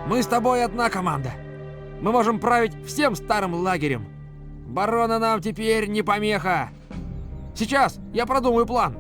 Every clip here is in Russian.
Мы с тобой одна команда. Мы можем править всем старым лагерем. Барона нам теперь не помеха. Сейчас я продумаю план.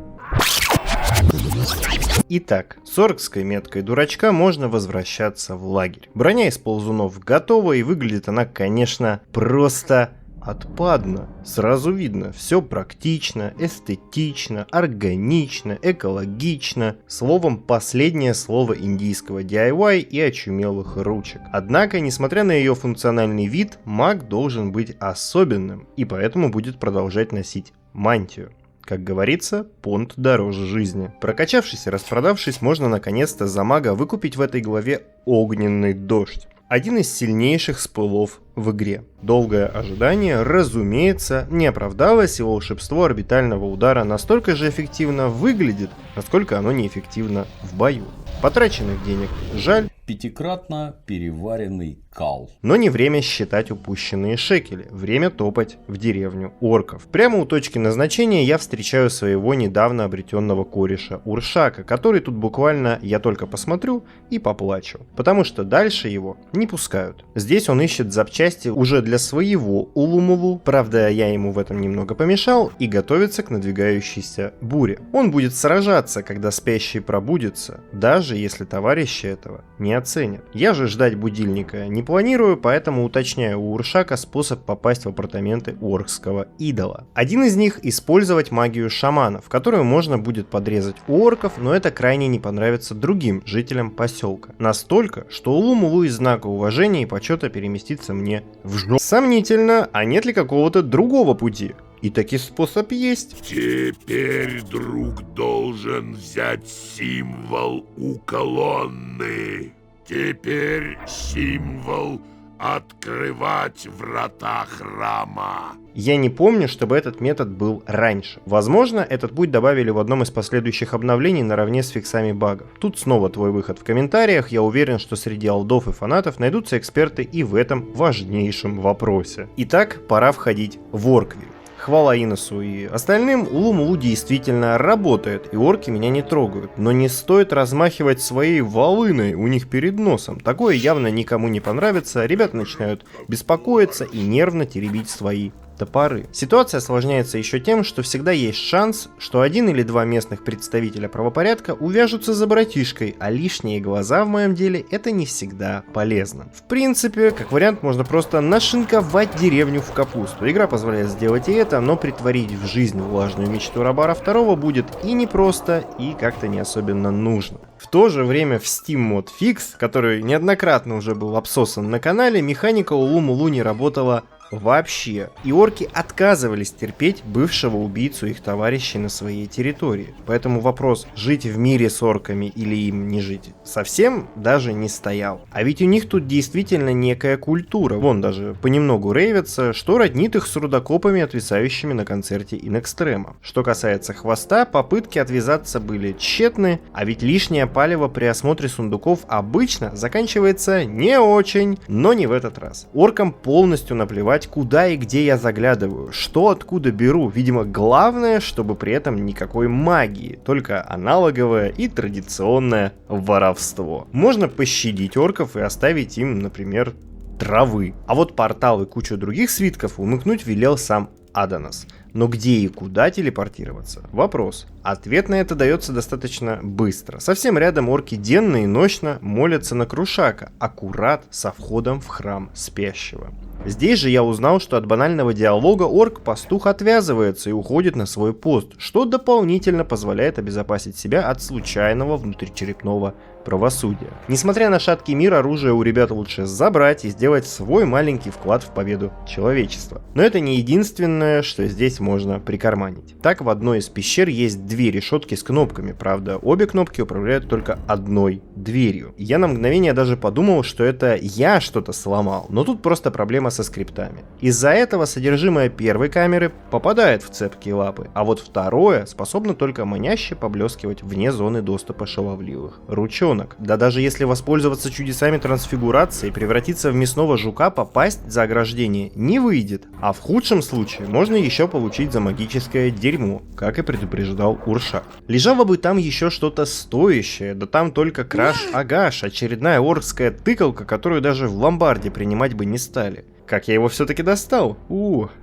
Итак, с оркской меткой дурачка можно возвращаться в лагерь. Броня из ползунов готова, и выглядит она, конечно, просто отпадно. Сразу видно, все практично, эстетично, органично, экологично. Словом, последнее слово индийского DIY и очумелых ручек. Однако, несмотря на ее функциональный вид, маг должен быть особенным, и поэтому будет продолжать носить мантию. Как говорится, понт дороже жизни. Прокачавшись и распродавшись, можно наконец-то за мага выкупить в этой главе огненный дождь. Один из сильнейших спылов в игре. Долгое ожидание, разумеется, не оправдалось, и волшебство орбитального удара настолько же эффективно выглядит, насколько оно неэффективно в бою. Потраченных денег жаль. Пятикратно переваренный кал. Но не время считать упущенные шекели. Время топать в деревню орков. Прямо у точки назначения я встречаю своего недавно обретенного кореша Уршака, который тут буквально я только посмотрю и поплачу. Потому что дальше его не пускают. Здесь он ищет запчасти уже для своего Улумулу. Правда, я ему в этом немного помешал, и готовится к надвигающейся буре. Он будет сражаться, когда спящий пробудится, даже если товарищи этого не оценят. Я же ждать будильника не планирую, поэтому уточняю у Уршака способ попасть в апартаменты оркского идола. Один из них — использовать магию шаманов, которую можно будет подрезать у орков, но это крайне не понравится другим жителям поселка. Настолько, что Улумулу из знака уважения и почета переместится мне в жопу. Сомнительно, а нет ли какого-то другого пути? И таки способ есть. Теперь друг должен взять символ у колонны. Теперь символ открывать врата храма. Я не помню, чтобы этот метод был раньше. Возможно, этот путь добавили в одном из последующих обновлений наравне с фиксами багов. Тут снова твой выход в комментариях. Я уверен, что среди олдов и фанатов найдутся эксперты и в этом важнейшем вопросе. Итак, пора входить в Орквиль. Хвала Иносу и остальным, Улумулу действительно работает, и орки меня не трогают. Но не стоит размахивать своей волыной у них перед носом. Такое явно никому не понравится, ребята начинают беспокоиться и нервно теребить свои топоры. Ситуация осложняется еще тем, что всегда есть шанс, что один или два местных представителя правопорядка увяжутся за братишкой, а лишние глаза в моем деле это не всегда полезно. В принципе, как вариант, можно просто нашинковать деревню в капусту. Игра позволяет сделать и это, но притворить в жизнь влажную мечту Рабара 2 будет и непросто, и как-то не особенно нужно. В то же время в Steam Mod Fix, который неоднократно уже был обсосан на канале, механика Улумулу не работала вообще. И орки отказывались терпеть бывшего убийцу их товарищей на своей территории. Поэтому вопрос, жить в мире с орками или им не жить, совсем даже не стоял. А ведь у них тут действительно некая культура. Вон даже понемногу рейвятся, что роднит их с рудокопами, отвисающими на концерте In Extremo. Что касается хвоста, попытки отвязаться были тщетны, а ведь лишнее палево при осмотре сундуков обычно заканчивается не очень, но не в этот раз. Оркам полностью наплевать, куда и где я заглядываю, что откуда беру. Видимо, главное, чтобы при этом никакой магии, только аналоговое и традиционное воровство. Можно пощадить орков и оставить им, например, травы. А вот портал и кучу других свитков умыкнуть велел сам Адонас. Но где и куда телепортироваться? Вопрос. Ответ на это дается достаточно быстро. Совсем рядом орки денно и ночно молятся на Крушака, аккурат со входом в храм спящего. Здесь же я узнал, что от банального диалога орк-пастух отвязывается и уходит на свой пост, что дополнительно позволяет обезопасить себя от случайного внутричерепного правосудия. Несмотря на шаткий мир, оружие у ребят лучше забрать и сделать свой маленький вклад в победу человечества. Но это не единственное, что здесь можно прикарманить. Так, в одной из пещер есть две решетки с кнопками, правда, обе кнопки управляют только одной дверью. И я на мгновение даже подумал, что это я что-то сломал, но тут просто проблема со скриптами. Из-за этого содержимое первой камеры попадает в цепкие лапы, а вот второе способно только маняще поблескивать вне зоны доступа шаловливых ручонок. Да даже если воспользоваться чудесами трансфигурации и превратиться в мясного жука, попасть за ограждение не выйдет, а в худшем случае можно еще получить получить за магическое дерьмо, как и предупреждал Уршак. Лежало бы там еще что-то стоящее, да там только краш-агаш, очередная оркская тыкалка, которую даже в ломбарде принимать бы не стали. Как я его все-таки достал?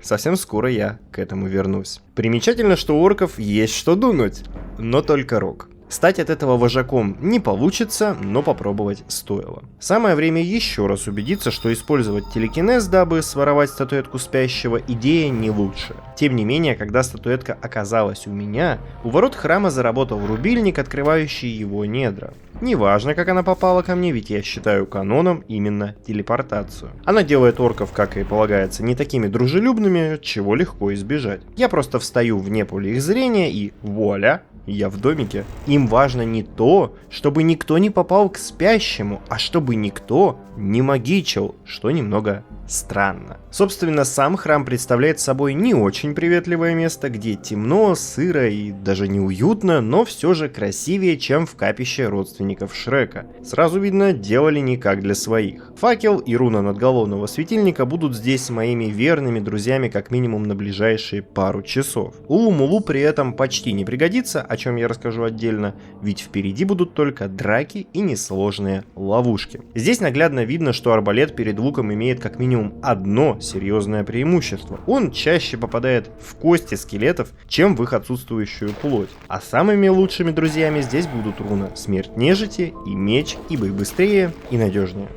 Совсем скоро я к этому вернусь. Примечательно, что у орков есть что дунуть, но только рог. Стать от этого вожаком не получится, но попробовать стоило. Самое время еще раз убедиться, что использовать телекинез, дабы своровать статуэтку спящего, идея не лучшая. Тем не менее, когда статуэтка оказалась у меня, у ворот храма заработал рубильник, открывающий его недра. Неважно, как она попала ко мне, ведь я считаю каноном именно телепортацию. Она делает орков, как и полагается, не такими дружелюбными, чего легко избежать. Я просто встаю вне поля их зрения и вуаля, я в домике. Им важно не то, чтобы никто не попал к спящему, а чтобы никто не магичил, что немного странно. Собственно, сам храм представляет собой не очень приветливое место, где темно, сыро и даже неуютно, но все же красивее, чем в капище родственников Шрека. Сразу видно, делали не как для своих. Факел и руна надголовного светильника будут здесь моими верными друзьями как минимум на ближайшие пару часов. Улу-мулу при этом почти не пригодится, о чем я расскажу отдельно, ведь впереди будут только драки и несложные ловушки. Здесь наглядно видно, что арбалет перед луком имеет как минимум одно серьезное преимущество. Он чаще попадает в кости скелетов, чем в их отсутствующую плоть. А самыми лучшими друзьями здесь будут руна Смерть Нежити и меч, ибо и быстрее, и надежнее.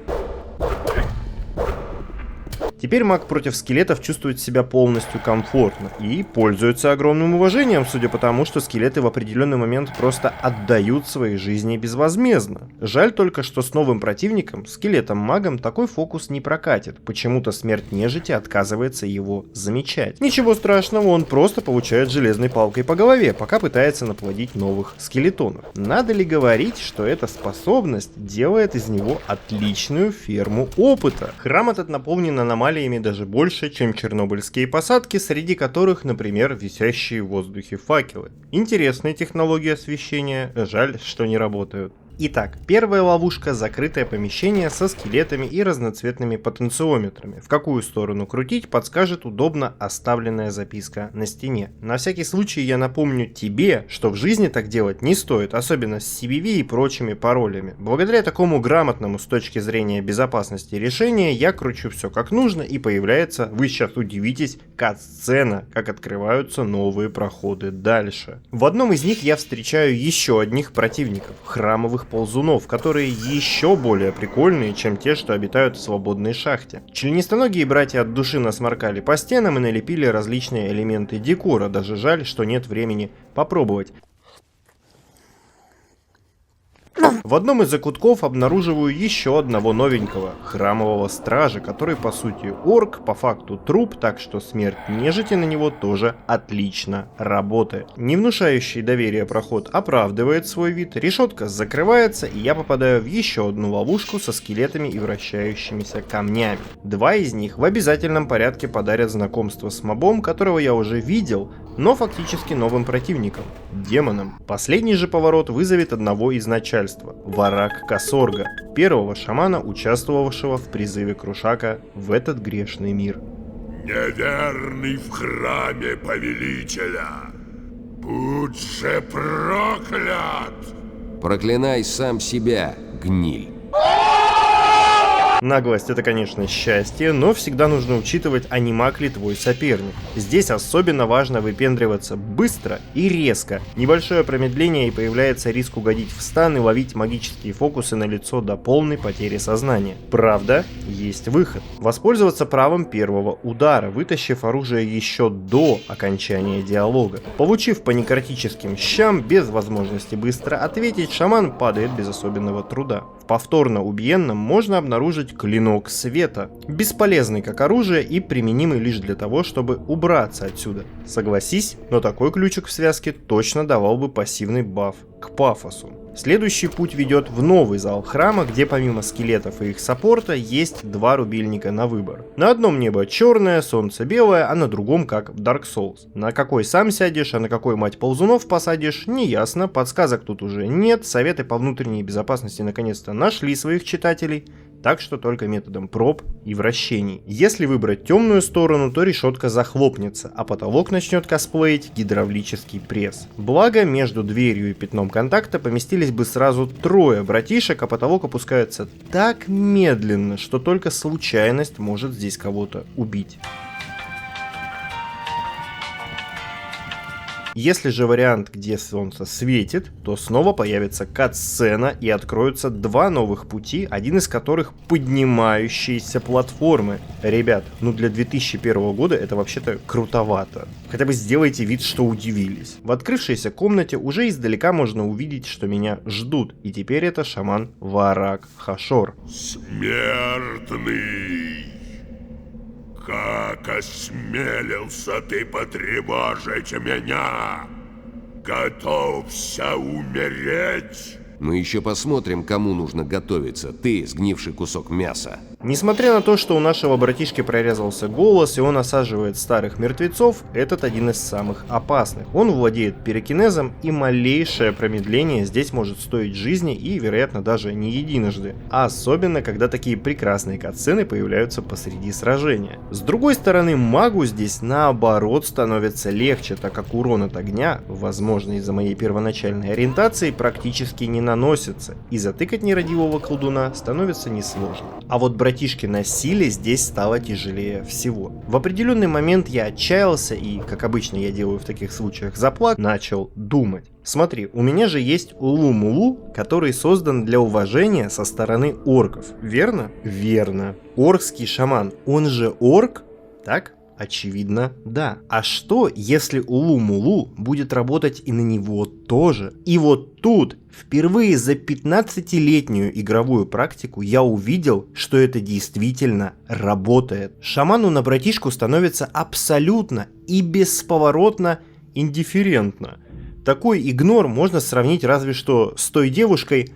Теперь маг против скелетов чувствует себя полностью комфортно и пользуется огромным уважением, судя по тому, что скелеты в определенный момент просто отдают свои жизни безвозмездно. Жаль только, что с новым противником, скелетом-магом, такой фокус не прокатит. Почему-то Смерть Нежити отказывается его замечать. Ничего страшного, он просто получает железной палкой по голове, пока пытается наплодить новых скелетонов. Надо ли говорить, что эта способность делает из него отличную ферму опыта? Храм этот наполнен аномалиями даже больше, чем чернобыльские посадки, среди которых, например, висящие в воздухе факелы. Интересные технологии освещения, жаль, что не работают. Итак, первая ловушка — закрытое помещение со скелетами и разноцветными потенциометрами. В какую сторону крутить, подскажет удобно оставленная записка на стене. На всякий случай я напомню тебе, что в жизни так делать не стоит, особенно с CVV и прочими паролями. Благодаря такому грамотному с точки зрения безопасности решения я кручу все как нужно, и появляется, вы сейчас удивитесь, кат-сцена, как открываются новые проходы дальше. В одном из них я встречаю еще одних противников — храмовых ползунов, которые еще более прикольные, чем те, что обитают в свободной шахте. Членистоногие братья от души насморкали по стенам и налепили различные элементы декора, даже жаль, что нет времени попробовать. В одном из закутков обнаруживаю еще одного новенького, храмового стража, который по сути орк, по факту труп, так что Смерть Нежити на него тоже отлично работает. Не внушающий доверие проход оправдывает свой вид, решетка закрывается, и я попадаю в еще одну ловушку со скелетами и вращающимися камнями. Два из них в обязательном порядке подарят знакомство с мобом, которого я уже видел, но фактически новым противником — демоном. Последний же поворот вызовет одного из начальства — Варак Касорга, первого шамана, участвовавшего в призыве Крушака в этот грешный мир. Неверный в храме повелителя, будь же проклят! Проклинай сам себя, гниль. Наглость — это, конечно, счастье, но всегда нужно учитывать, а не маг ли твой соперник. Здесь особенно важно выпендриваться быстро и резко. Небольшое промедление, и появляется риск угодить в стан и ловить магические фокусы на лицо до полной потери сознания. Правда, есть выход. Воспользоваться правом первого удара, вытащив оружие еще до окончания диалога. Получив по некротическим щам, без возможности быстро ответить, шаман падает без особенного труда. В повторно убиенном можно обнаружить клинок света, бесполезный как оружие и применимый лишь для того, чтобы убраться отсюда. Согласись, но такой ключик в связке точно давал бы пассивный баф к пафосу. Следующий путь ведет в новый зал храма, где помимо скелетов и их саппорта есть два рубильника на выбор. На одном небо черное, солнце белое, а на другом как в Dark Souls. На какой сам сядешь, а на какой мать ползунов посадишь, неясно, подсказок тут уже нет, советы по внутренней безопасности наконец-то нашли своих читателей. так что только методом проб и вращений. Если выбрать темную сторону, то решетка захлопнется, а потолок начнет косплеить гидравлический пресс. Благо, между дверью и пятном контакта поместились бы сразу трое братишек, а потолок опускается так медленно, что только случайность может здесь кого-то убить. Если же вариант, где солнце светит, то снова появится кат-сцена и откроются два новых пути, один из которых поднимающиеся платформы. Ребят, ну для 2001 года это вообще-то крутовато. Хотя бы сделайте вид, что удивились. В открывшейся комнате уже издалека можно увидеть, что меня ждут, и теперь это шаман Ваарак Хашор. Смертный! Как осмелился ты потревожить меня? Готовься умереть? Мы еще посмотрим, кому нужно готовиться. Ты, сгнивший кусок мяса. Несмотря на то, что у нашего братишки прорезался голос и он осаживает старых мертвецов, этот один из самых опасных. Он владеет пирокинезом, и малейшее промедление здесь может стоить жизни и, вероятно, даже не единожды. А особенно, когда такие прекрасные катсцены появляются посреди сражения. С другой стороны, магу здесь наоборот становится легче, так как урон от огня, возможно из-за моей первоначальной ориентации, практически не наносится, и затыкать нерадивого колдуна становится несложно. А вот братишке на силе здесь стало тяжелее всего. В определенный момент я отчаялся и, как обычно я делаю в таких случаях, заплак, начал думать. Смотри, у меня же есть Улу-Мулу, который создан для уважения со стороны орков, верно? Верно. Оркский шаман, он же орк? Так? Очевидно, да. А что, если Улу-Мулу будет работать и на него тоже? И вот тут, впервые за 15-летнюю игровую практику, я увидел, что это действительно работает. Шаману на братишку становится абсолютно и бесповоротно индифферентно. Такой игнор можно сравнить разве что с той девушкой,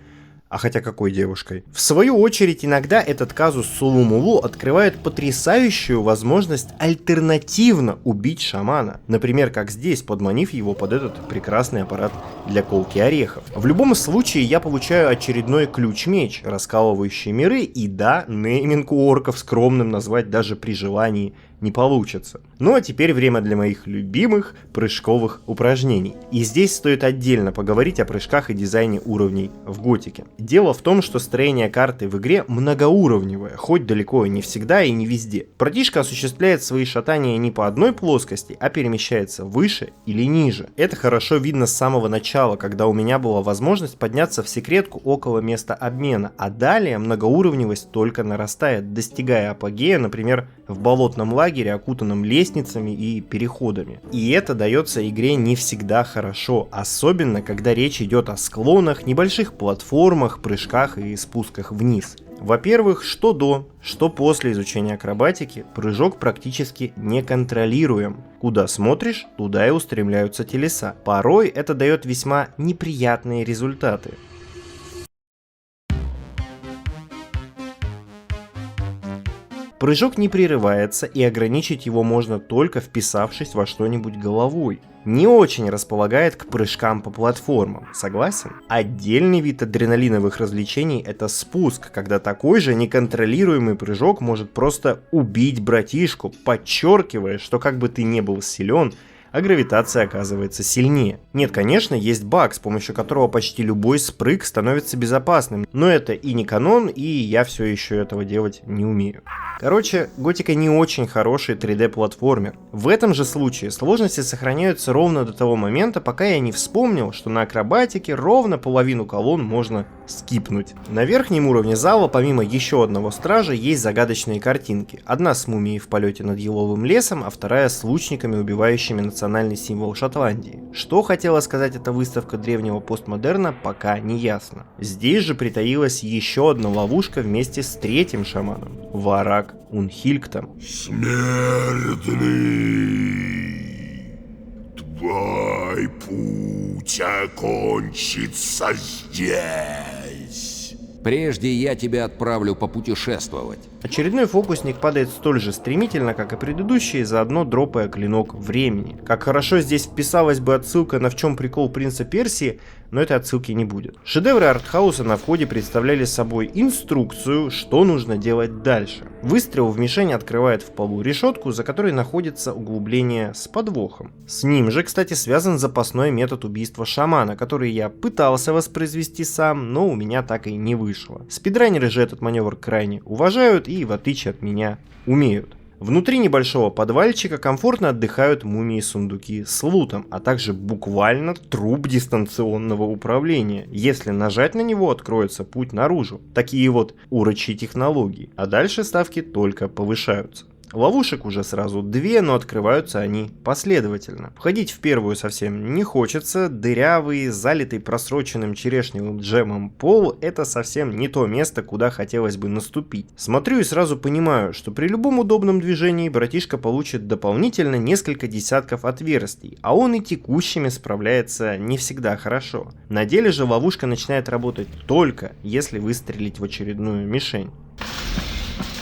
а хотя какой девушкой. В свою очередь, иногда этот казус с Улу-Мулу открывает потрясающую возможность альтернативно убить шамана. Например, как здесь, подманив его под этот прекрасный аппарат для колки орехов. В любом случае, я получаю очередной ключ-меч, раскалывающий миры, и да, нейминг у орков скромным назвать даже при желании не получится. Ну а теперь время для моих любимых прыжковых упражнений. И здесь стоит отдельно поговорить о прыжках и дизайне уровней в Готике. Дело в том, что строение карты в игре многоуровневое, хоть далеко и не всегда и не везде. Братишка осуществляет свои шатания не по одной плоскости, а перемещается выше или ниже. Это хорошо видно с самого начала, когда у меня была возможность подняться в секретку около места обмена, а далее многоуровневость только нарастает, достигая апогея, например, в болотном лагере, окутанном лестницами и переходами. И это дается игре не всегда хорошо, особенно когда речь идет о склонах, небольших платформах, прыжках и спусках вниз. Во-первых, что до, что после изучения акробатики, прыжок практически неконтролируем. Куда смотришь, туда и устремляются телеса. Порой это дает весьма неприятные результаты. Прыжок не прерывается, и ограничить его можно только вписавшись во что-нибудь головой. Не очень располагает к прыжкам по платформам, согласен? Отдельный вид адреналиновых развлечений — это спуск, когда такой же неконтролируемый прыжок может просто убить братишку, подчеркивая, что как бы ты не был силен, а гравитация оказывается сильнее. Нет, конечно, есть баг, с помощью которого почти любой спрыг становится безопасным, но это и не канон, и я все еще этого делать не умею. Короче, Готика не очень хороший 3D-платформер. В этом же случае сложности сохраняются ровно до того момента, пока я не вспомнил, что на акробатике ровно половину колонн можно скипнуть. На верхнем уровне зала, помимо еще одного стража, есть загадочные картинки. Одна с мумией в полете над еловым лесом, а вторая с лучниками, убивающими национальный символ Шотландии. Что хотела сказать эта выставка древнего постмодерна, пока не ясно. Здесь же притаилась еще одна ловушка вместе с третьим шаманом — Ваарак Унхильктом. Смертный, твой путь окончится здесь. Прежде я тебя отправлю попутешествовать. Очередной фокусник падает столь же стремительно, как и предыдущий, заодно дропая клинок времени. Как хорошо здесь вписалась бы отсылка на «В чем прикол принца Персии», но этой отсылки не будет. Шедевры артхауса на входе представляли собой инструкцию, что нужно делать дальше. Выстрел в мишень открывает в полу решетку, за которой находится углубление с подвохом. С ним же, кстати, связан запасной метод убийства шамана, который я пытался воспроизвести сам, но у меня так и не вышло. Спидранеры же этот маневр крайне уважают и, в отличие от меня, умеют. Внутри небольшого подвальчика комфортно отдыхают мумии-сундуки с лутом, а также буквально труп дистанционного управления. Если нажать на него, откроется путь наружу. Такие вот урочьи технологии. А дальше ставки только повышаются. Ловушек уже сразу 2, но открываются они последовательно. Входить в первую совсем не хочется, дырявый, залитый просроченным черешневым джемом пол — это совсем не то место, куда хотелось бы наступить. Смотрю и сразу понимаю, что при любом удобном движении братишка получит дополнительно несколько десятков отверстий, а он и текущими справляется не всегда хорошо. На деле же ловушка начинает работать только если выстрелить в очередную мишень.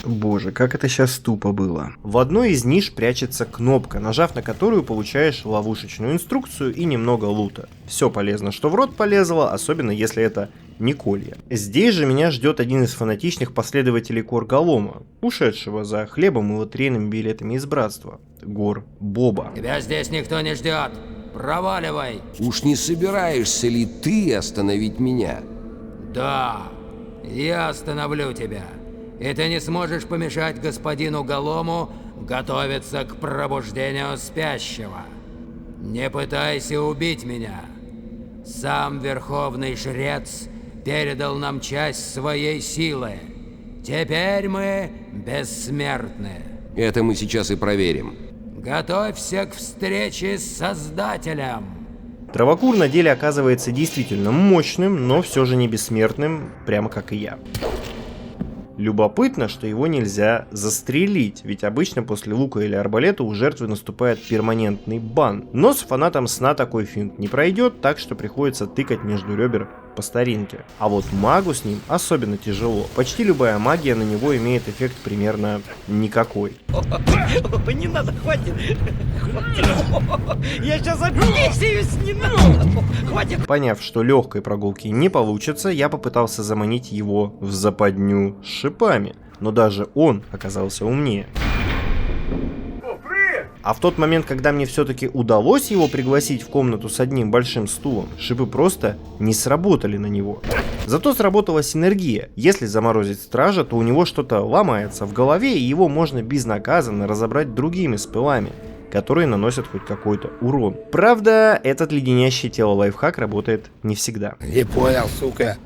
Боже, как это сейчас тупо было. В одной из ниш прячется кнопка, нажав на которую получаешь ловушечную инструкцию и немного лута. Все полезно, что в рот полезло, особенно если это не колья. Здесь же меня ждет один из фанатичных последователей Корголома, ушедшего за хлебом и лотерейными билетами из братства. Гор Боба. Тебя здесь никто не ждет. Проваливай. Уж не собираешься ли ты остановить меня? Да, я остановлю тебя. И ты не сможешь помешать господину Голому готовиться к пробуждению спящего. Не пытайся убить меня. Сам Верховный Жрец передал нам часть своей силы. Теперь мы бессмертны. Это мы сейчас и проверим. Готовься к встрече с Создателем. Травокур на деле оказывается действительно мощным, но все же не бессмертным, прямо как и я. Любопытно, что его нельзя застрелить, ведь обычно после лука или арбалета у жертвы наступает перманентный бан. Но с фанатом сна такой финт не пройдет, так что приходится тыкать между ребер по старинке. А вот магу с ним особенно тяжело. Почти любая магия на него имеет эффект примерно никакой. Не надо, хватит! Я сейчас объяснюсь, не надо! Хватит! Поняв, что легкой прогулки не получится, я попытался заманить его в западню с шипами, но даже он оказался умнее. А в тот момент, когда мне все-таки удалось его пригласить в комнату с одним большим стулом, шипы просто не сработали на него. Зато сработала синергия. Если заморозить стража, то у него что-то ломается в голове, и его можно безнаказанно разобрать другими спылами, которые наносят хоть какой-то урон. Правда, этот леденящий тело лайфхак работает не всегда. Не понял, сука.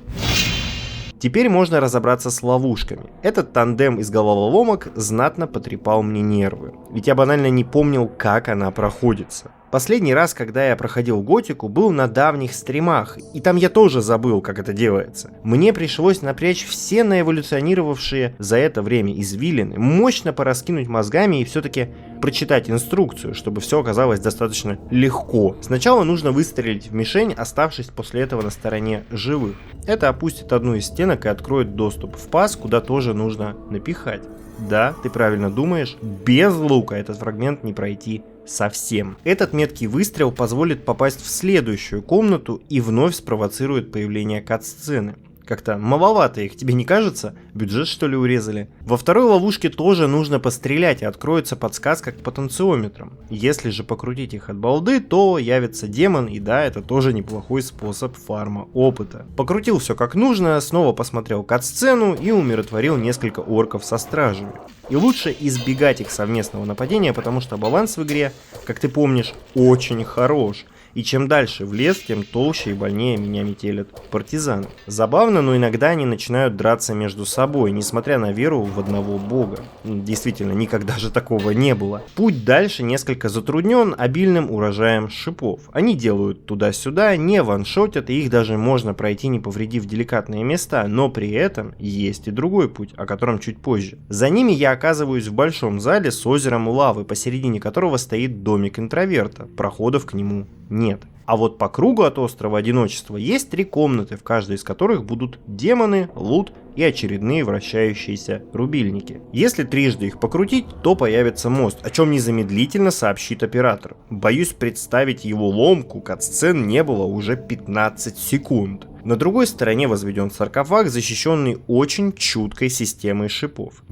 Теперь можно разобраться с ловушками. Этот тандем из головоломок знатно потрепал мне нервы, ведь я банально не помнил, как она проходится. Последний раз, когда я проходил готику, был на давних стримах, и там я тоже забыл, как это делается. Мне пришлось напрячь все наэволюционировавшие за это время извилины, мощно пораскинуть мозгами и все-таки прочитать инструкцию, чтобы все оказалось достаточно легко. Сначала нужно выстрелить в мишень, оставшись после этого на стороне живых. Это опустит одну из стенок и откроет доступ в паз, куда тоже нужно напихать. Да, ты правильно думаешь, без лука этот фрагмент не пройти совсем. Этот меткий выстрел позволит попасть в следующую комнату и вновь спровоцирует появление кат-сцены. Как-то маловато их, тебе не кажется? Бюджет, что ли, урезали? Во второй ловушке тоже нужно пострелять, и откроется подсказка к потенциометрам. Если же покрутить их от балды, то явится демон, и да, это тоже неплохой способ фарма опыта. Покрутил все как нужно, снова посмотрел кат-сцену и умиротворил несколько орков со стражами. И лучше избегать их совместного нападения, потому что баланс в игре, как ты помнишь, очень хорош. И чем дальше в лес, тем толще и больнее меня метелят партизаны. Забавно, но иногда они начинают драться между собой, несмотря на веру в одного бога. Действительно, никогда же такого не было. Путь дальше несколько затруднен обильным урожаем шипов. Они делают туда-сюда, не ваншотят, и их даже можно пройти, не повредив деликатные места, но при этом есть и другой путь, о котором чуть позже. За ними я оказываюсь в большом зале с озером лавы, посередине которого стоит домик интроверта. Проходов к нему нет. А вот по кругу от острова Одиночества есть 3 комнаты, в каждой из которых будут демоны, лут и очередные вращающиеся рубильники. Если трижды их покрутить, то появится мост, о чем незамедлительно сообщит оператор. Боюсь представить его ломку, катсцен не было уже 15 секунд. На другой стороне возведен саркофаг, защищенный очень чуткой системой шипов.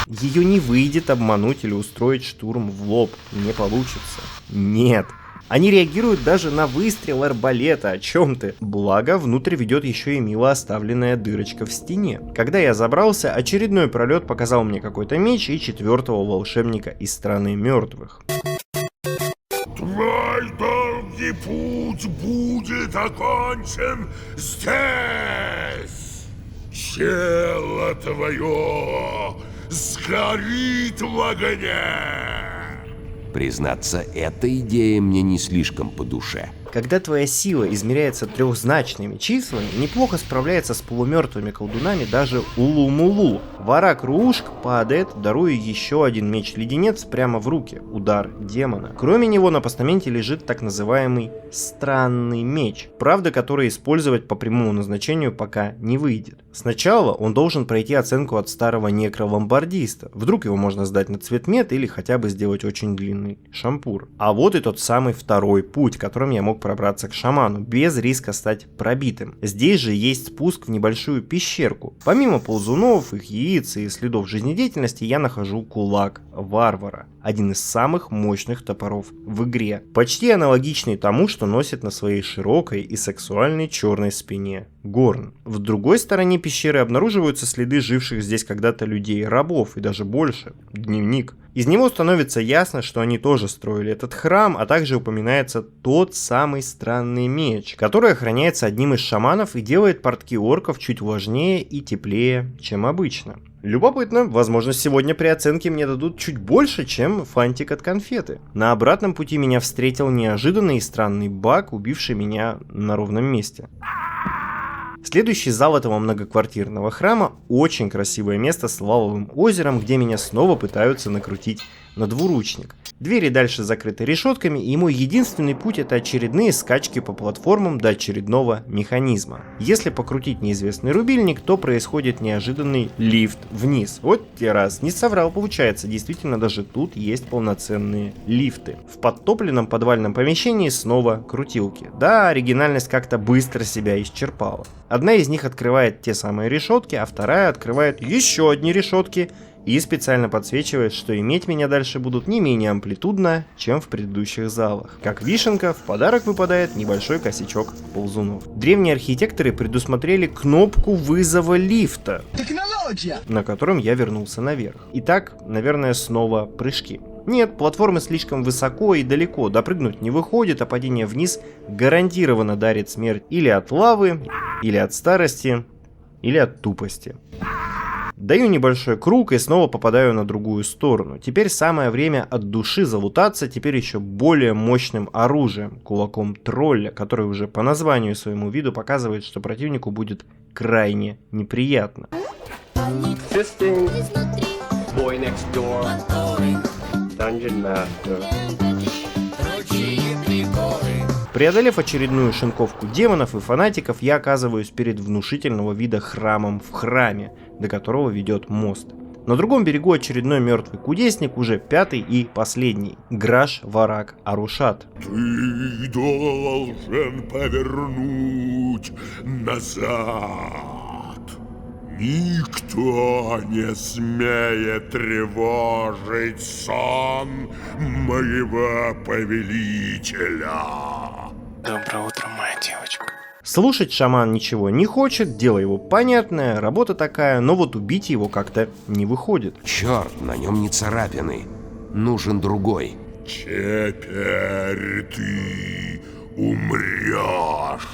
Ее не выйдет обмануть или устроить штурм в лоб, не получится. Нет. Они реагируют даже на выстрел арбалета, о чем ты. Благо, внутрь ведет еще и мило оставленная дырочка в стене. Когда я забрался, очередной пролет показал мне какой-то меч и 4-го волшебника из страны мертвых. Твой долгий путь будет окончен здесь. Тело твое сгорит в огне. Признаться, эта идея мне не слишком по душе. Когда твоя сила измеряется трехзначными числами, неплохо справляется с полумертвыми колдунами даже Улу-Мулу. Варак Руушк падает, даруя еще один меч-леденец прямо в руки, удар демона. Кроме него на постаменте лежит так называемый странный меч, правда, который использовать по прямому назначению пока не выйдет. Сначала он должен пройти оценку от старого некроломбардиста, вдруг его можно сдать на цветмет или хотя бы сделать очень длинный шампур. А вот и тот самый второй путь, которым я мог пробраться к шаману, без риска стать пробитым. Здесь же есть спуск в небольшую пещерку. Помимо ползунов, их яиц и следов жизнедеятельности, я нахожу кулак варвара. Один из самых мощных топоров в игре. Почти аналогичный тому, что носит на своей широкой и сексуальной черной спине Горн. В другой стороне пещеры обнаруживаются следы живших здесь когда-то людей, рабов и даже больше. Дневник. Из него становится ясно, что они тоже строили этот храм, а также упоминается тот самый странный меч, который охраняется одним из шаманов и делает портки орков чуть влажнее и теплее, чем обычно. Любопытно, возможно, сегодня при оценке мне дадут чуть больше, чем фантик от конфеты. На обратном пути меня встретил неожиданный и странный баг, убивший меня на ровном месте. Следующий зал этого многоквартирного храма – очень красивое место с лавовым озером, где меня снова пытаются накрутить на двуручник. Двери дальше закрыты решетками, и мой единственный путь – это очередные скачки по платформам до очередного механизма. Если покрутить неизвестный рубильник, то происходит неожиданный лифт вниз. Вот я раз не соврал, получается, действительно даже тут есть полноценные лифты. В подтопленном подвальном помещении снова крутилки. Да, оригинальность как-то быстро себя исчерпала. Одна из них открывает те самые решетки, а вторая открывает еще одни решетки и специально подсвечивает, что иметь меня дальше будут не менее амплитудно, чем в предыдущих залах. Как вишенка, в подарок выпадает небольшой косячок ползунов. Древние архитекторы предусмотрели кнопку вызова лифта, на котором я вернулся наверх. Итак, наверное, снова прыжки. Нет, платформы слишком высоко и далеко, допрыгнуть не выходит, а падение вниз гарантированно дарит смерть или от лавы, или от старости, или от тупости. Даю небольшой круг и снова попадаю на другую сторону. Теперь самое время от души залутаться, теперь еще более мощным оружием, кулаком тролля, который уже по названию и своему виду показывает, что противнику будет крайне неприятно. Преодолев очередную шинковку демонов и фанатиков, я оказываюсь перед внушительного вида храмом в храме, до которого ведет мост. На другом берегу очередной мертвый кудесник, уже 5-й и последний, Граш Варак Арушат. Ты должен повернуть назад. Никто не смеет тревожить сон моего повелителя. Доброе утро, моя девочка. Слушать шаман ничего не хочет, дело его понятное, работа такая, но вот убить его как-то не выходит. Черт, на нем не царапины. Нужен другой. Теперь ты умрешь.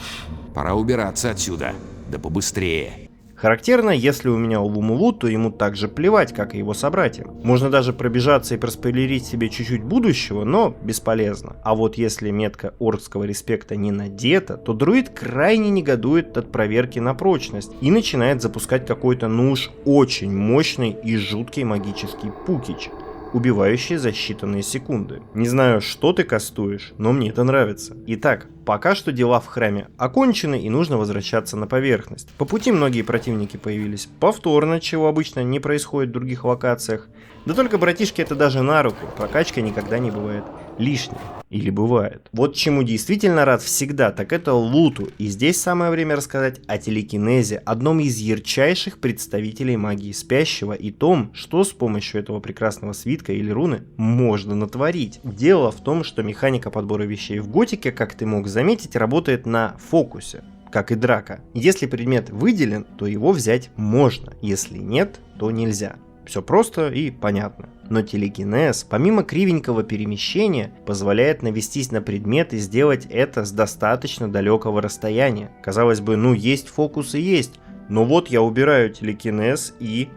Пора убираться отсюда. Да побыстрее. Характерно, если у меня Улу-Мулу, то ему так же плевать, как и его собратьям. Можно даже пробежаться и проспойлерить себе чуть-чуть будущего, но бесполезно. А вот если метка оркского респекта не надета, то друид крайне негодует от проверки на прочность и начинает запускать какой-то, ну уж очень мощный и жуткий магический пукич. убивающие за считанные секунды. Не знаю, что ты кастуешь, но мне это нравится. Итак, пока что дела в храме окончены и нужно возвращаться на поверхность. По пути многие противники появились повторно, чего обычно не происходит в других локациях. Да только, братишки, это даже на руку, прокачка никогда не бывает лишней. Или бывает. Вот чему действительно рад всегда, так это луту. И здесь самое время рассказать о телекинезе, одном из ярчайших представителей магии спящего, и том, что с помощью этого прекрасного свитка или руны можно натворить. Дело в том, что механика подбора вещей в готике, как ты мог заметить, работает на фокусе, как и драка. Если предмет выделен, то его взять можно, если нет, то нельзя. Все просто и понятно. Но телекинез, помимо кривенького перемещения, позволяет навестись на предмет и сделать это с достаточно далекого расстояния. Казалось бы, ну есть фокус и есть, но вот я убираю телекинез и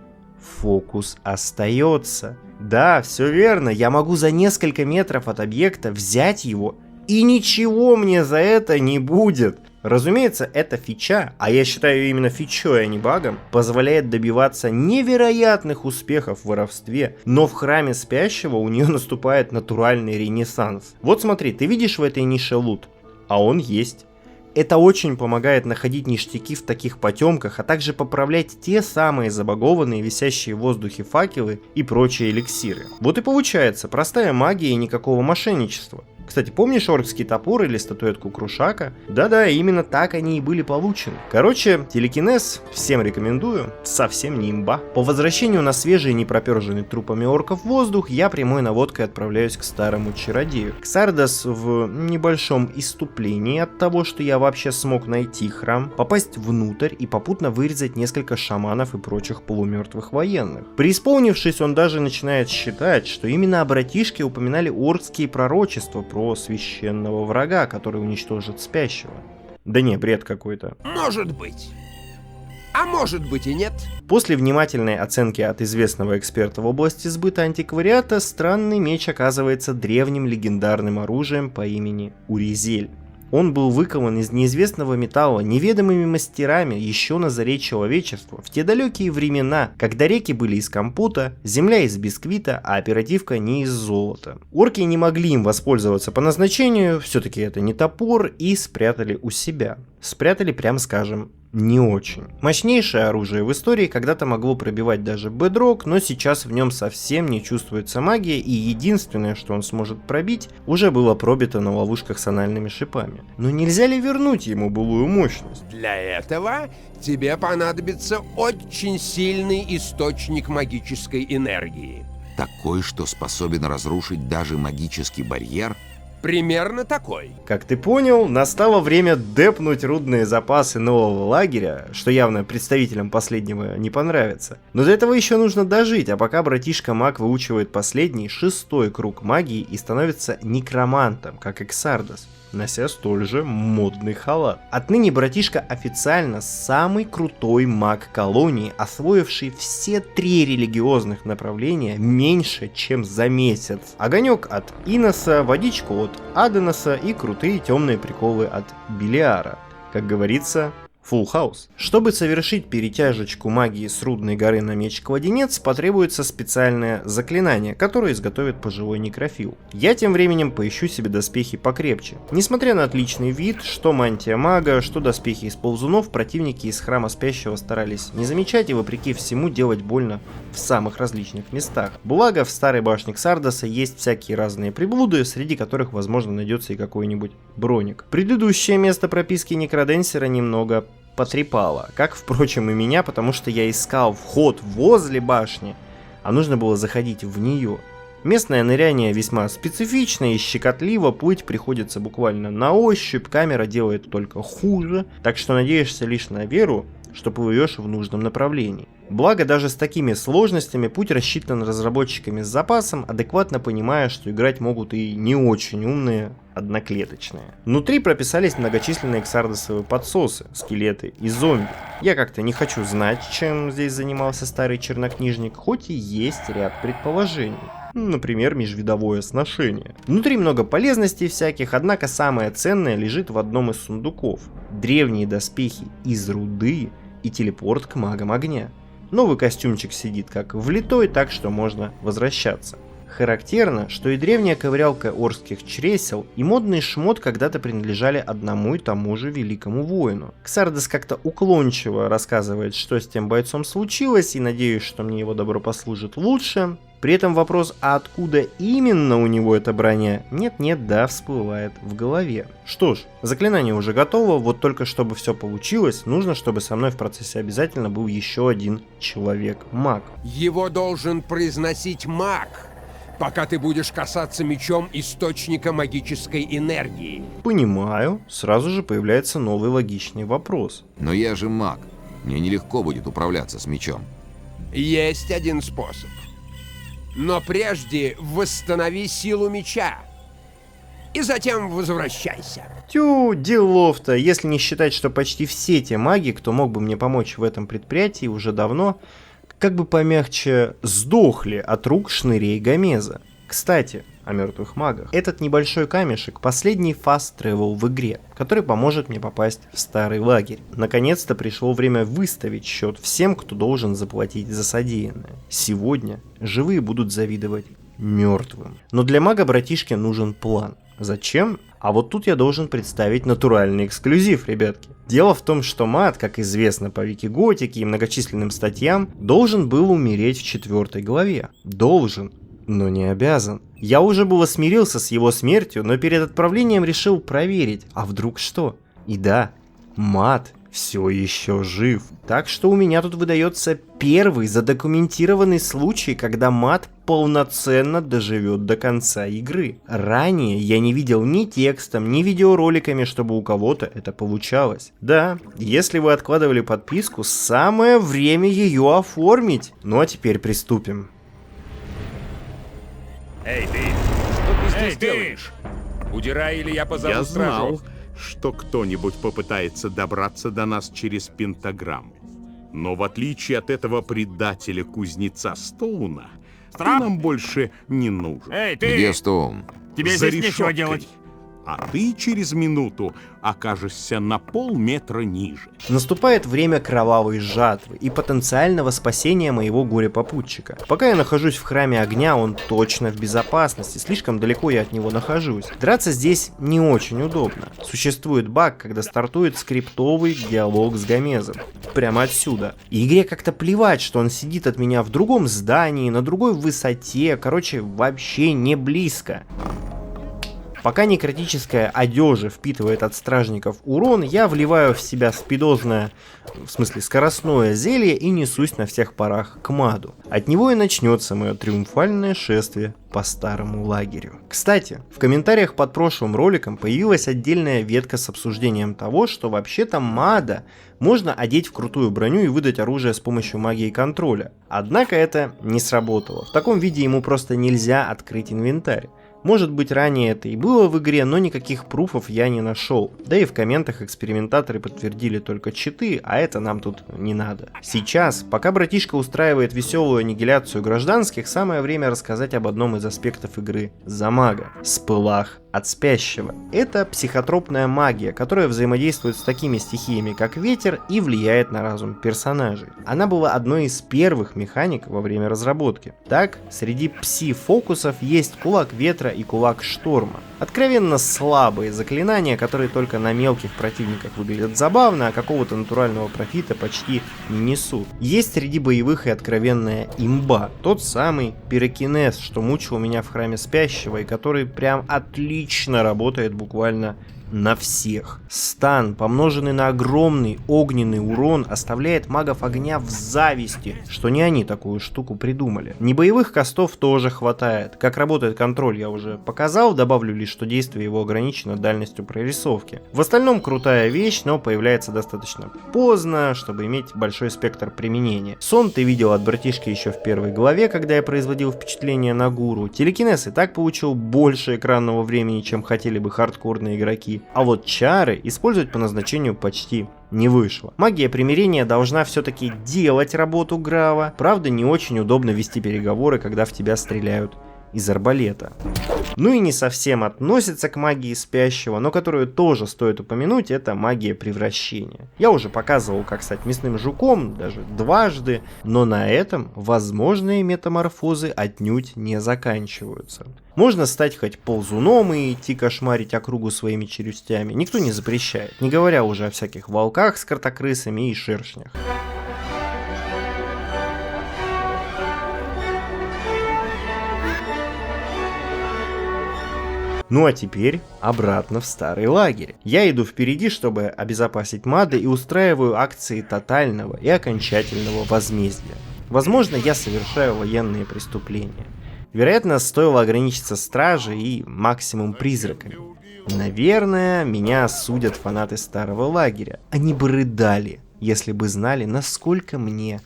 фокус остается. Да, все верно, я могу за несколько метров от объекта взять его, и ничего мне за это не будет. Разумеется, эта фича, а я считаю ее именно фичой, а не багом, позволяет добиваться невероятных успехов в воровстве, но в храме спящего у нее наступает натуральный ренессанс. Вот смотри, ты видишь в этой нише лут, а он есть. Это очень помогает находить ништяки в таких потемках, а также поправлять те самые забагованные висящие в воздухе факелы и прочие эликсиры. Вот и получается простая магия и никакого мошенничества. Кстати, помнишь оркский топор или статуэтку Крушака? Да-да, именно так они и были получены. Короче, телекинез всем рекомендую, совсем не имба. По возвращению на свежий, не проперженный трупами орков воздух, я прямой наводкой отправляюсь к старому чародею. Ксардос в небольшом исступлении от того, что я вообще смог найти храм, попасть внутрь и попутно вырезать несколько шаманов и прочих полумертвых военных. Преисполнившись, он даже начинает считать, что именно о братишке упоминали оркские пророчества про священного врага, который уничтожит спящего. Да не, бред какой-то. Может быть. А может быть и нет. После внимательной оценки от известного эксперта в области сбыта антиквариата, странный меч оказывается древним легендарным оружием по имени Уризель. Он был выкован из неизвестного металла неведомыми мастерами еще на заре человечества, в те далекие времена, когда реки были из компота, земля из бисквита, а оперативка не из золота. Орки не могли им воспользоваться по назначению, все-таки это не топор, и спрятали у себя. Спрятали, прям скажем, не очень. Мощнейшее оружие в истории когда-то могло пробивать даже бедрок, но сейчас в нем совсем не чувствуется магия, и единственное, что он сможет пробить, уже было пробито на ловушках с анальными шипами. Но нельзя ли вернуть ему былую мощность? Для этого тебе понадобится очень сильный источник магической энергии. Такой, что способен разрушить даже магический барьер? Примерно такой. Как ты понял, настало время депнуть рудные запасы нового лагеря, что явно представителям последнего не понравится. Но для этого еще нужно дожить, а пока братишка-маг выучивает последний, 6-й круг магии и становится некромантом, как и Ксардос, нося столь же модный халат. Отныне братишка официально самый крутой маг колонии, освоивший все 3 религиозных направления меньше, чем за месяц. Огонек от Иноса, водичку от Аденоса и крутые темные приколы от Белиара. Как говорится, Full House. Чтобы совершить перетяжечку магии с Рудной горы на меч-кладенец, потребуется специальное заклинание, которое изготовит пожилой некрофил. Я тем временем поищу себе доспехи покрепче. Несмотря на отличный вид, что мантия мага, что доспехи из ползунов, противники из храма спящего старались не замечать и вопреки всему делать больно в самых различных местах. Благо, в старой башне Ксардоса есть всякие разные приблуды, среди которых, возможно, найдется и какой-нибудь броник. Предыдущее место прописки некроденсера немного потрепало, как, впрочем, и меня, потому что я искал вход возле башни, а нужно было заходить в нее. Местное ныряние весьма специфично и щекотливо, плыть приходится буквально на ощупь, камера делает только хуже, так что надеешься лишь на веру, что плывешь в нужном направлении. Благо, даже с такими сложностями путь рассчитан разработчиками с запасом, адекватно понимая, что играть могут и не очень умные одноклеточные. Внутри прописались многочисленные ксардосовые подсосы, скелеты и зомби. Я как-то не хочу знать, чем здесь занимался старый чернокнижник, хоть и есть ряд предположений. Например, межвидовое сношение. Внутри много полезностей всяких, однако самое ценное лежит в одном из сундуков. Древние доспехи из руды и телепорт к магам огня. Новый костюмчик сидит как влитой, так что можно возвращаться. Характерно, что и древняя ковырялка орских чресел, и модный шмот когда-то принадлежали одному и тому же великому воину. Ксардес как-то уклончиво рассказывает, что с тем бойцом случилось, и надеюсь, что мне его добро послужит лучше. При этом вопрос, а откуда именно у него эта броня, нет-нет, да, всплывает в голове. Что ж, заклинание уже готово, вот только чтобы все получилось, нужно, чтобы со мной в процессе обязательно был еще один человек-маг. Его должен произносить маг, пока ты будешь касаться мечом источника магической энергии. Понимаю, сразу же появляется новый логичный вопрос. Но я же маг. Мне нелегко будет управляться с мечом. Есть один способ. Но прежде восстанови силу меча. И затем возвращайся. Тю, делов-то, если не считать, что почти все те маги, кто мог бы мне помочь в этом предприятии, уже давно, как бы помягче, сдохли от рук шнырей Гомеза. Кстати, о мертвых магах. Этот небольшой камешек — последний fast travel в игре, который поможет мне попасть в старый лагерь. Наконец-то пришло время выставить счет всем, кто должен заплатить за содеянное. Сегодня живые будут завидовать мертвым. Но для мага-братишки нужен план. Зачем? А вот тут я должен представить натуральный эксклюзив, ребятки. Дело в том, что маг, как известно по Викиготике и многочисленным статьям, должен был умереть в 4 главе. Должен, но не обязан. Я уже было смирился с его смертью, но перед отправлением решил проверить, а вдруг что? И да, маг все еще жив. Так что у меня тут выдается первый задокументированный случай, когда маг полноценно доживет до конца игры. Ранее я не видел ни текстом, ни видеороликами, чтобы у кого-то это получалось. Да, если вы откладывали подписку, самое время ее оформить. Ну а теперь приступим. Эй, ты! Что ты здесь делаешь? Удирай, или я позову Я стражу. знал, что кто-нибудь попытается добраться до нас через пентаграмму. Но в отличие от этого предателя-кузнеца Стоуна, ты нам больше не нужен. Эй, ты! Где Стоун? Тебе За здесь нечего решеткой. делать. А ты через минуту окажешься на полметра ниже. Наступает время кровавой жатвы и потенциального спасения моего горя-попутчика. Пока я нахожусь в храме огня, он точно в безопасности, слишком далеко я от него нахожусь. Драться здесь не очень удобно. Существует баг, когда стартует скриптовый диалог с Гомезом. Прямо отсюда. И игре как-то плевать, что он сидит от меня в другом здании, на другой высоте, короче, вообще не близко. Пока некротическая одежа впитывает от стражников урон, я вливаю в себя спидозное, в смысле скоростное зелье и несусь на всех парах к маду. От него и начнется мое триумфальное шествие по старому лагерю. Кстати, в комментариях под прошлым роликом появилась отдельная ветка с обсуждением того, что вообще-то мада можно одеть в крутую броню и выдать оружие с помощью магии контроля. Однако это не сработало. В таком виде ему просто нельзя открыть инвентарь. Может быть, ранее это и было в игре, но никаких пруфов я не нашел. Да и в комментах экспериментаторы подтвердили только читы, а это нам тут не надо. Сейчас, пока братишка устраивает веселую аннигиляцию гражданских, самое время рассказать об одном из аспектов игры за мага – спылах от спящего. Это психотропная магия, которая взаимодействует с такими стихиями, как ветер, и влияет на разум персонажей. Она была одной из первых механик во время разработки. Так, среди пси-фокусов есть кулак ветра и кулак шторма. Откровенно слабые заклинания, которые только на мелких противниках выглядят забавно, а какого-то натурального профита почти не несут. Есть среди боевых и откровенная имба. Тот самый пирокинез, что мучил меня в храме спящего и который прям отлично работает буквально на всех. Стан, помноженный на огромный огненный урон, оставляет магов огня в зависти, что не они такую штуку придумали. Небоевых кастов тоже хватает. Как работает контроль, я уже показал, добавлю лишь, что действие его ограничено дальностью прорисовки. В остальном крутая вещь, но появляется достаточно поздно, чтобы иметь большой спектр применения. Сон ты видел от братишки еще в первой главе, когда я производил впечатление на гуру. Телекинез и так получил больше экранного времени, чем хотели бы хардкорные игроки. А вот чары использовать по назначению почти не вышло. Магия примирения должна все-таки делать работу Грава. Правда, не очень удобно вести переговоры, когда в тебя стреляют из арбалета. Ну и не совсем относится к магии спящего, но которую тоже стоит упомянуть, это магия превращения. Я уже показывал, как стать мясным жуком, даже дважды, но на этом возможные метаморфозы отнюдь не заканчиваются. Можно стать хоть ползуном и идти кошмарить округу своими челюстями, никто не запрещает, не говоря уже о всяких волках с кротокрысами и шершнях. Ну а теперь обратно в старый лагерь. Я иду впереди, чтобы обезопасить Мада, и устраиваю акции тотального и окончательного возмездия. Возможно, я совершаю военные преступления. Вероятно, стоило ограничиться стражей и максимум призраками. Наверное, меня осудят фанаты старого лагеря. Они бы рыдали, если бы знали, насколько мне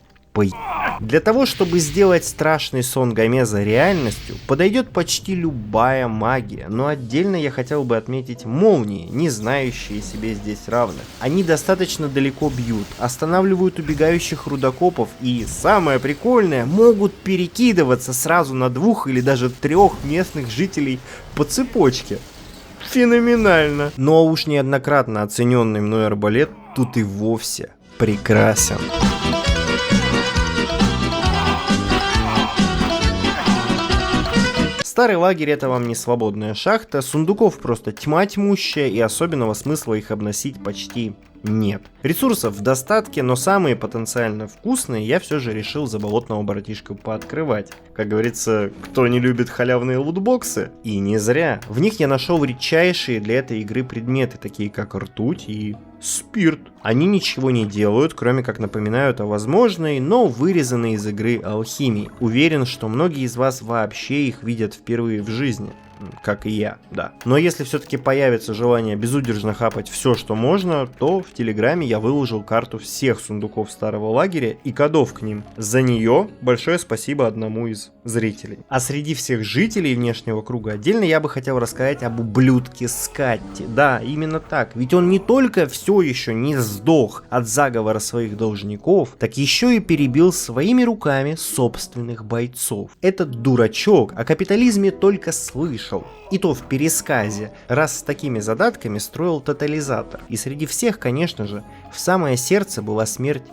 Для того, чтобы сделать страшный сон Гомеза реальностью, подойдет почти любая магия, но отдельно я хотел бы отметить молнии, не знающие себе здесь равных. Они достаточно далеко бьют, останавливают убегающих рудокопов и, самое прикольное, могут перекидываться сразу на 2 или даже 3 местных жителей по цепочке. Феноменально! Но уж неоднократно оцененный мной арбалет тут и вовсе прекрасен. Старый лагерь — это вам не свободная шахта, сундуков просто тьма тьмущая, и особенного смысла их обносить почти нет. Ресурсов в достатке, но самые потенциально вкусные я все же решил за болотного братишку пооткрывать. Как говорится, кто не любит халявные лутбоксы? И не зря. В них я нашел редчайшие для этой игры предметы, такие как ртуть и спирт. Они ничего не делают, кроме как напоминают о возможной, но вырезанной из игры алхимии. Уверен, что многие из вас вообще их видят впервые в жизни. Как и я, да. Но если все-таки появится желание безудержно хапать все, что можно, то в Телеграме я выложил карту всех сундуков старого лагеря и кодов к ним. За нее большое спасибо одному из зрителей. А среди всех жителей внешнего круга отдельно я бы хотел рассказать об ублюдке Скатти. Да, именно так. Ведь он не только все еще не сдох от заговора своих должников, так еще и перебил своими руками собственных бойцов. Этот дурачок о капитализме только слышал. И то в пересказе, раз с такими задатками строил тотализатор. И среди всех, конечно же, в самое сердце была смерть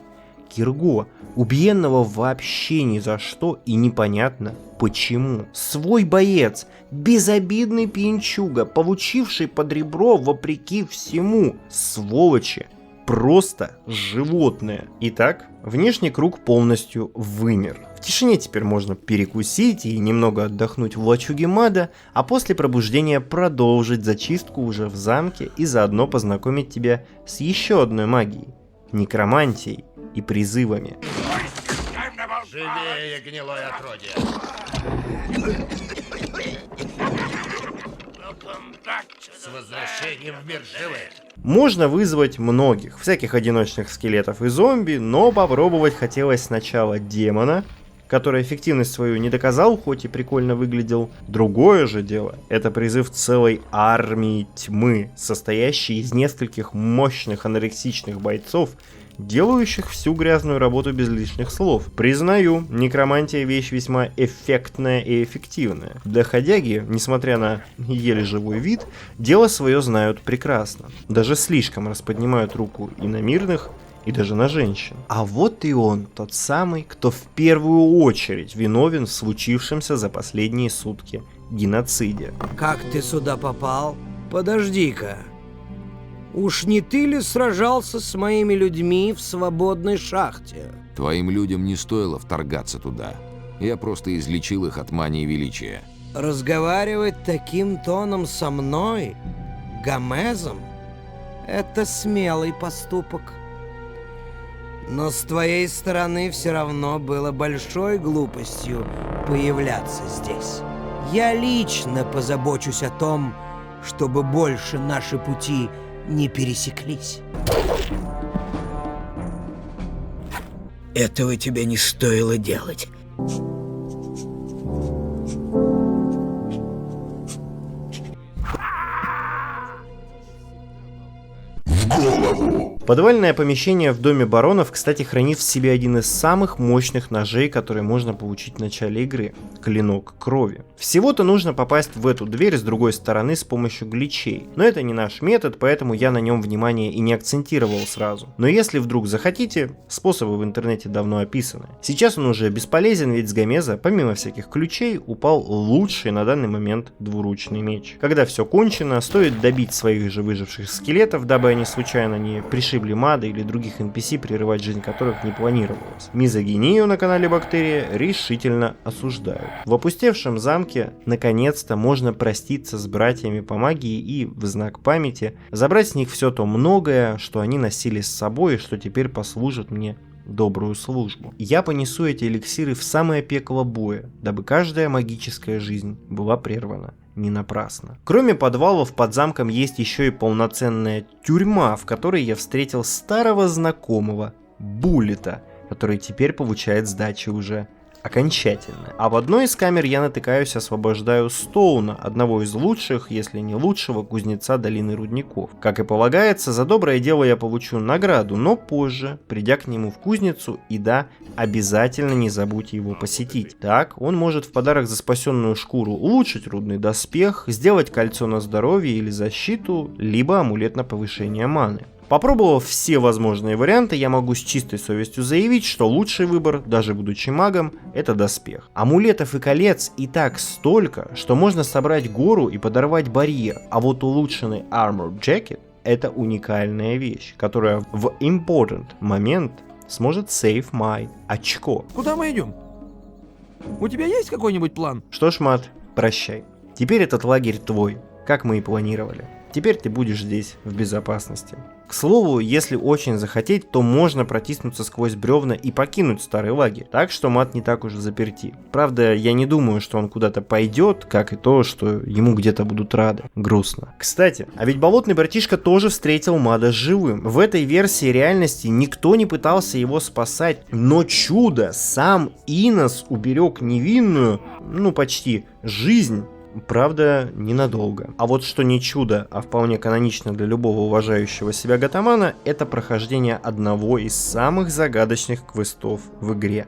Кирго, убиенного вообще ни за что и непонятно почему. Свой боец, безобидный пьянчуга, получивший под ребро вопреки всему, сволочи. Просто животное. Итак, внешний круг полностью вымер. В тишине теперь можно перекусить и немного отдохнуть в лачуге Мада, а после пробуждения продолжить зачистку уже в замке и заодно познакомить тебя с еще одной магией – некромантией и призывами. Живее, гнилое отродье! С возвращением в мир живых! Можно вызвать многих, всяких одиночных скелетов и зомби, но попробовать хотелось сначала демона, который эффективность свою не доказал, хоть и прикольно выглядел. Другое же дело — это призыв целой армии тьмы, состоящей из нескольких мощных анорексичных бойцов, делающих всю грязную работу без лишних слов. Признаю, некромантия вещь весьма эффектная и эффективная. Доходяги, несмотря на еле живой вид, дело свое знают прекрасно. Даже слишком расподнимают руку и на мирных, и даже на женщин. А вот и он, тот самый, кто в первую очередь виновен в случившемся за последние сутки геноциде. Как ты сюда попал? Подожди-ка. Уж не ты ли сражался с моими людьми в свободной шахте? Твоим людям не стоило вторгаться туда. Я просто излечил их от мании величия. Разговаривать таким тоном со мной, Гомезом, это смелый поступок. Но с твоей стороны все равно было большой глупостью появляться здесь. Я лично позабочусь о том, чтобы больше наши пути не пересеклись. Этого тебе не стоило делать. Подвальное помещение в доме баронов, кстати, хранит в себе один из самых мощных ножей, которые можно получить в начале игры – клинок крови. Всего-то нужно попасть в эту дверь с другой стороны с помощью гличей, но это не наш метод, поэтому я на нем внимание и не акцентировал сразу. Но если вдруг захотите, способы в интернете давно описаны. Сейчас он уже бесполезен, ведь с Гомеза, помимо всяких ключей, упал лучший на данный момент двуручный меч. Когда все кончено, стоит добить своих же выживших скелетов, дабы они случайно не пришибли Мада или других NPC, прерывать жизнь которых не планировалось. Мизогинию на канале Бактерия решительно осуждают. В опустевшем замке наконец-то можно проститься с братьями по магии и, в знак памяти, забрать с них все то многое, что они носили с собой и что теперь послужит мне добрую службу. Я понесу эти эликсиры в самое пекло боя, дабы каждая магическая жизнь была прервана не напрасно. Кроме подвалов, под замком есть еще и полноценная тюрьма, в которой я встретил старого знакомого Буллета, который теперь получает сдачи уже окончательно. А в одной из камер я натыкаюсь, освобождаю Стоуна, одного из лучших, если не лучшего, кузнеца долины рудников. Как и полагается, за доброе дело я получу награду, но позже, придя к нему в кузницу, и да, обязательно не забудьте его посетить. Так, он может в подарок за спасенную шкуру улучшить рудный доспех, сделать кольцо на здоровье или защиту, либо амулет на повышение маны. Попробовав все возможные варианты, я могу с чистой совестью заявить, что лучший выбор, даже будучи магом, это доспех. Амулетов и колец и так столько, что можно собрать гору и подорвать барьер, а вот улучшенный Armor Jacket — это уникальная вещь, которая в important момент сможет save my очко. Куда мы идем? У тебя есть какой-нибудь план? Что ж, Мат, прощай. Теперь этот лагерь твой, как мы и планировали. Теперь ты будешь здесь в безопасности. К слову, если очень захотеть, то можно протиснуться сквозь бревна и покинуть старый лагерь, так что Мат не так уж заперти. Правда, я не думаю, что он куда-то пойдет, как и то, что ему где-то будут рады. Грустно. Кстати, а ведь болотный братишка тоже встретил Мада живым. В этой версии реальности никто не пытался его спасать, но чудо, сам Инос уберег невинную, почти, жизнь. Правда, ненадолго. А вот что не чудо, а вполне канонично для любого уважающего себя гатамана, это прохождение одного из самых загадочных квестов в игре.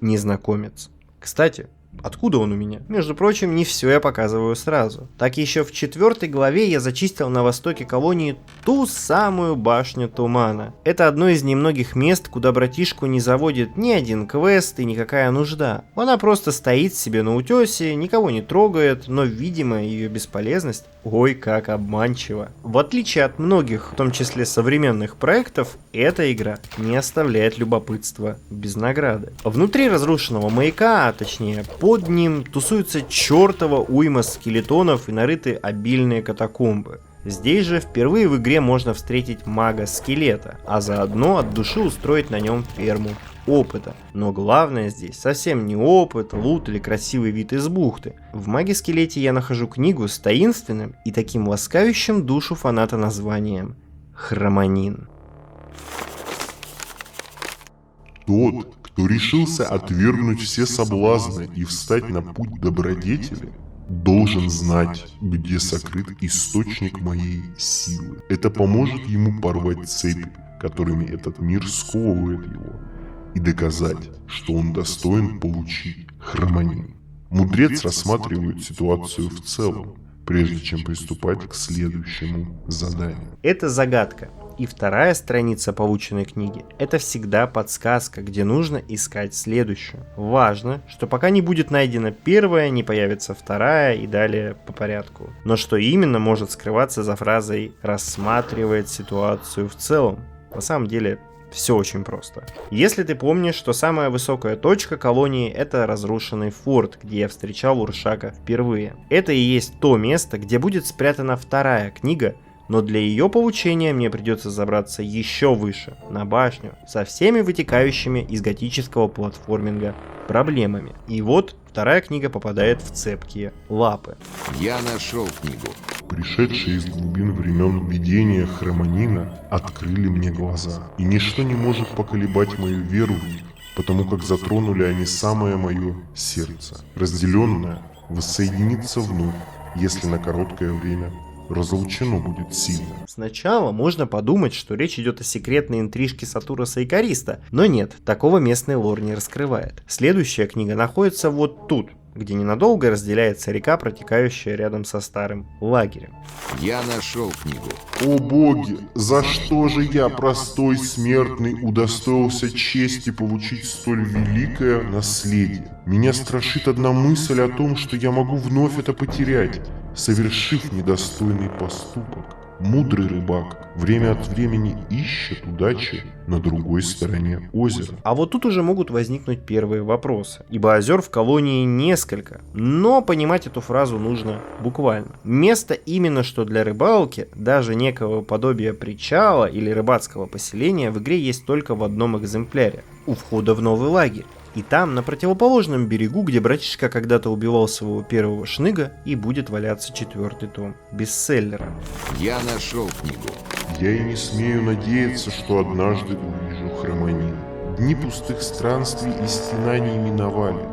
Незнакомец. Кстати, откуда он у меня? Между прочим, не все я показываю сразу. Так еще в 4 главе я зачистил на востоке колонии ту самую башню тумана. Это одно из немногих мест, куда братишку не заводит ни один квест и никакая нужда. Она просто стоит себе на утесе, никого не трогает, но, видимо, ее бесполезность ой как обманчива. В отличие от многих, в том числе современных проектов, эта игра не оставляет любопытства без награды. Внутри разрушенного маяка, а точнее под ним, тусуется чертова уйма скелетонов и нарыты обильные катакомбы. Здесь же впервые в игре можно встретить мага-скелета, а заодно от души устроить на нем ферму опыта. Но главное здесь совсем не опыт, лут или красивый вид из бухты. В маге-скелете я нахожу книгу с таинственным и таким ласкающим душу фаната названием Хромонин. Тот, кто решился отвергнуть все соблазны и встать на путь добродетели, должен знать, где сокрыт источник моей силы. Это поможет ему порвать цепи, которыми этот мир сковывает его, и доказать, что он достоин получить Хромонин. Мудрец рассматривает ситуацию в целом, прежде чем приступать к следующему заданию. Это загадка. И вторая страница полученной книги – это всегда подсказка, где нужно искать следующую. Важно, что пока не будет найдена первая, не появится вторая и далее по порядку. Но что именно может скрываться за фразой «рассматривает ситуацию в целом»? На самом деле, все очень просто. Если ты помнишь, что самая высокая точка колонии — это разрушенный форт, где я встречал Уршака впервые. Это и есть то место, где будет спрятана вторая книга, но для ее получения мне придется забраться еще выше, на башню, со всеми вытекающими из готического платформинга проблемами. И вот вторая книга попадает в цепкие лапы. Я нашел книгу. Пришедшие из глубин времен видения Хромонина открыли мне глаза, и ничто не может поколебать мою веру в них, потому как затронули они самое мое сердце. Разделенное воссоединится вновь, если на короткое время разлучено будет сильно. Сначала можно подумать, что речь идет о секретной интрижке Сатураса и Кариста, но нет, такого местный лор не раскрывает. Следующая книга находится вот тут, где ненадолго разделяется река, протекающая рядом со старым лагерем. Я нашел книгу. О боги, за что же я, простой смертный, удостоился чести получить столь великое наследие? Меня страшит одна мысль о том, что я могу вновь это потерять, совершив недостойный поступок. Мудрый рыбак время от времени ищет удачи на другой стороне озера. А вот тут уже могут возникнуть первые вопросы, ибо озер в колонии несколько, но понимать эту фразу нужно буквально. Место именно что для рыбалки, даже некого подобия причала или рыбацкого поселения в игре есть только в одном экземпляре, у входа в новый лагерь. И там, на противоположном берегу, где братишка когда-то убивал своего первого шныга, и будет валяться 4-й том бестселлера. Я нашел книгу. Я и не смею надеяться, что однажды увижу Хромонин. Дни пустых странствий и стенаний миновали.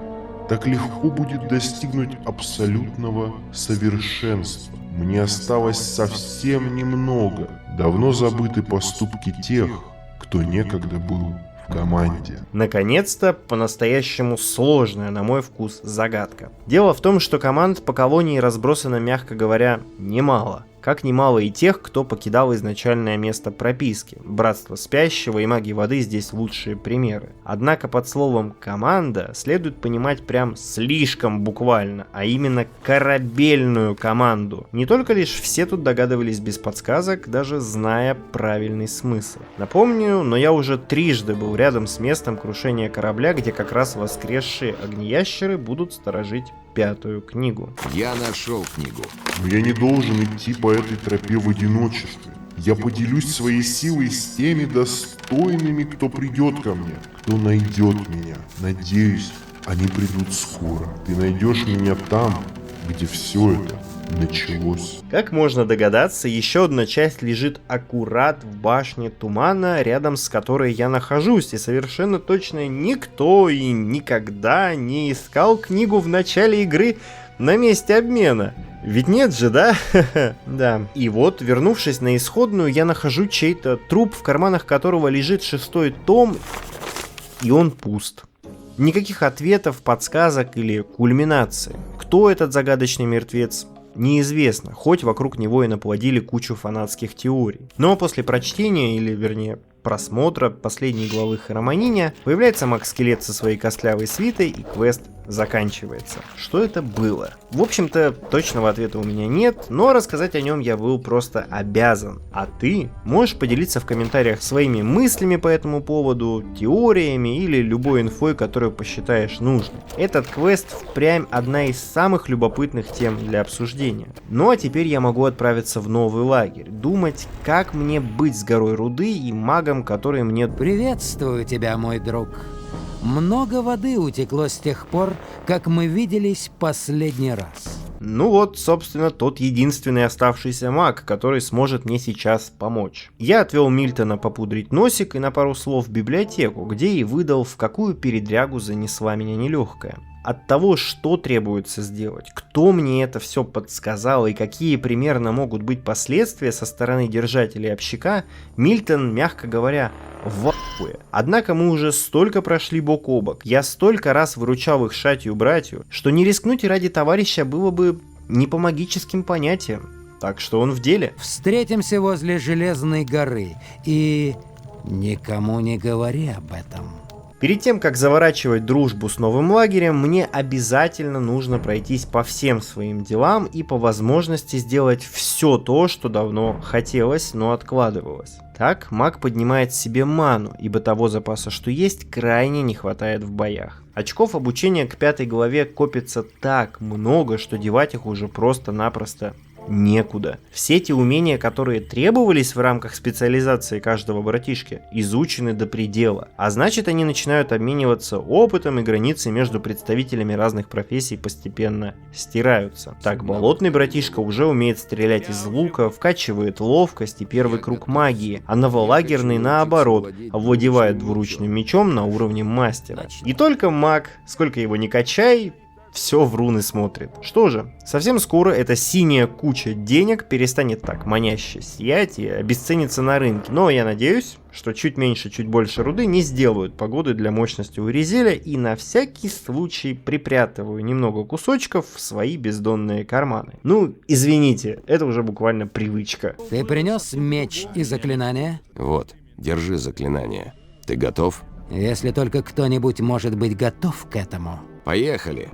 Так легко будет достигнуть абсолютного совершенства. Мне осталось совсем немного. Давно забыты поступки тех, кто некогда был в команде. Наконец-то, по-настоящему сложная, на мой вкус, загадка. Дело в том, что команд по колонии разбросано, мягко говоря, немало. Как немало и тех, кто покидал изначальное место прописки. Братство Спящего и Маги Воды здесь лучшие примеры. Однако под словом «команда» следует понимать прям слишком буквально, а именно корабельную команду. Не только лишь все тут догадывались без подсказок, даже зная правильный смысл. Напомню, но я уже трижды был рядом с местом крушения корабля, где как раз воскресшие огнеящеры будут сторожить 5-ю книгу. Я нашел книгу. Но я не должен идти по этой тропе в одиночестве. Я поделюсь своей силой с теми достойными, кто придет ко мне, кто найдет меня. Надеюсь, они придут скоро. Ты найдешь меня там, где все это началось. Как можно догадаться, еще одна часть лежит аккурат в башне тумана, рядом с которой я нахожусь, и совершенно точно никто и никогда не искал книгу в начале игры на месте обмена. Ведь нет же, да? Да. И вот, вернувшись на исходную, я нахожу чей-то труп, в карманах которого лежит 6-й том, и он пуст. Никаких ответов, подсказок или кульминации. Кто этот загадочный мертвец? Неизвестно, хоть вокруг него и наплодили кучу фанатских теорий. Но после прочтения, или вернее просмотра последней главы Хромониня, появляется маг-скелет со своей костлявой свитой, и квест заканчивается. Что это было? В общем-то, точного ответа у меня нет, но рассказать о нем я был просто обязан. А ты можешь поделиться в комментариях своими мыслями по этому поводу, теориями или любой инфой, которую посчитаешь нужной. Этот квест впрямь одна из самых любопытных тем для обсуждения. Ну а теперь я могу отправиться в новый лагерь, думать, как мне быть с горой руды и магом, который мне... Приветствую тебя, мой друг. Много воды утекло с тех пор, как мы виделись последний раз. Ну вот, собственно, тот единственный оставшийся маг, который сможет мне сейчас помочь. Я отвел Мильтона попудрить носик и на пару слов в библиотеку, где и выдал, в какую передрягу занесла меня нелегкая. От того, что требуется сделать, кто мне это все подсказал и какие примерно могут быть последствия со стороны держателей общака, Мильтон, мягко говоря, в ахуе. Однако мы уже столько прошли бок о бок, я столько раз выручал их шатью-братью, что не рискнуть ради товарища было бы не по магическим понятиям. Так что он в деле. Встретимся возле Железной горы и никому не говори об этом. Перед тем, как заворачивать дружбу с новым лагерем, мне обязательно нужно пройтись по всем своим делам и по возможности сделать все то, что давно хотелось, но откладывалось. Так, маг поднимает себе ману, ибо того запаса, что есть, крайне не хватает в боях. Очков обучения к 5 главе копится так много, что девать их уже просто-напросто некуда. Все те умения, которые требовались в рамках специализации каждого братишки, изучены до предела. А значит, они начинают обмениваться опытом, и границы между представителями разных профессий постепенно стираются. Так, болотный братишка уже умеет стрелять из лука, вкачивает ловкость и первый круг магии, а новолагерный, наоборот, овладевает двуручным мечом на уровне мастера. И только маг, сколько его ни качай, все в руны смотрит. Что же, совсем скоро эта синяя куча денег перестанет так маняще сиять и обесценится на рынке. Но я надеюсь, что чуть меньше, чуть больше руды не сделают погоды для мощности Урезеля, и на всякий случай припрятываю немного кусочков в свои бездонные карманы. Ну, извините, это уже буквально привычка. Ты принес меч и заклинание? Вот, держи заклинание. Ты готов? Если только кто-нибудь может быть готов к этому. Поехали.